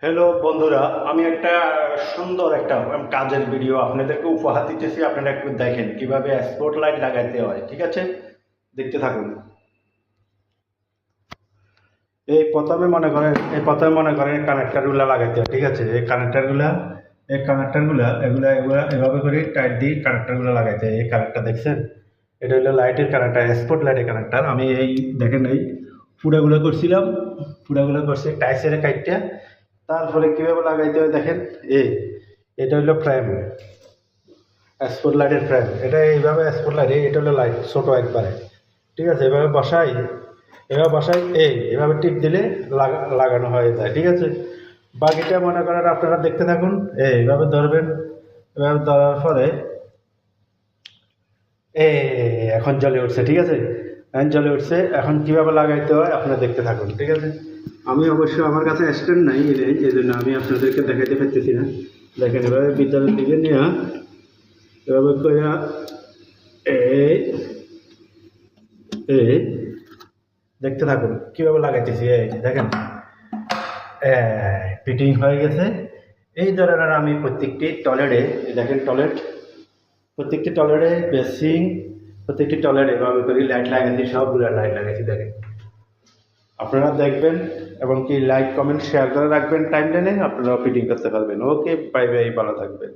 Hello বন্ধুরা, আমি একটা সুন্দর একটা কাজের ভিডিও আপনাদেরকে উপহার দিতেছি। আপনারা একটু দেখেন কিভাবে স্পটলাইট লাগাইতে হয়। ঠিক আছে, দেখতে থাকুন। এই প্রথমে মনে করেন কানেক্টারগুলো লাগাইতে হয়। ঠিক আছে, এই কানেক্টারগুলা এগুলা এগুলা এভাবে করে টাইট দিয়ে কানেক্টারগুলো লাগাইতে হয়। এই কানেক্টার দেখছেন, এটা হলো লাইটের কানেক্টার, স্পট লাইটের কানেক্টার। আমি এই দেখেন এই পুরাগুলো করছিলাম, পুরাগুলো করছি টাইসের কাইটটা। তারপরে কিভাবে লাগাইতে হয় দেখেন। এই এটা হলো ফ্রেম, স্পট লাইটের ফ্রেম। এটা এইভাবে স্পট লাইট, এটা হলো লাইট ছোট একবারে। ঠিক আছে, এভাবে বসাই এভাবে টিপ দিলে লাগানো হয়ে যায়। ঠিক আছে, বাকিটা মনে করেন আপনারা দেখতে থাকুন। এইভাবে ধরবেন, এভাবে ধরার পরে এই এখন জ্বলে উঠছে। ঠিক আছে, এখন জ্বলে উঠছে। এখন কিভাবে লাগাইতে হয় আপনারা দেখতে থাকুন। ঠিক আছে, আমি অবশ্য আমার কাছে স্ট্যান্ড নাই, এই জন্য আমি আপনাদেরকে দেখাইতে পারতেছি না। দেখেন এভাবে ভিতরের দিকে নিয়ে এভাবে করে এই এই দেখতে থাকুন কিভাবে লাগাইতেছি। এই যে দেখেন ফিটিং হয়ে গেছে। এই ধরনের আমি প্রত্যেকটি টয়লেটে, দেখেন টয়লেট, প্রত্যেকটি টয়লেটে বেসিং, প্রত্যেকটি টয়লেটে এভাবে করে লাইট লাগাইছি, সবগুলো লাইট লাগাইছি। দেখেন আপনারা দেখবেন এবং কি লাইক কমেন্ট শেয়ার করে রাখবেন টাইম লাইনে, আপনারাও ফিটিং করতে পারবেন। ওকে, বাই বাই, ভালো থাকবেন।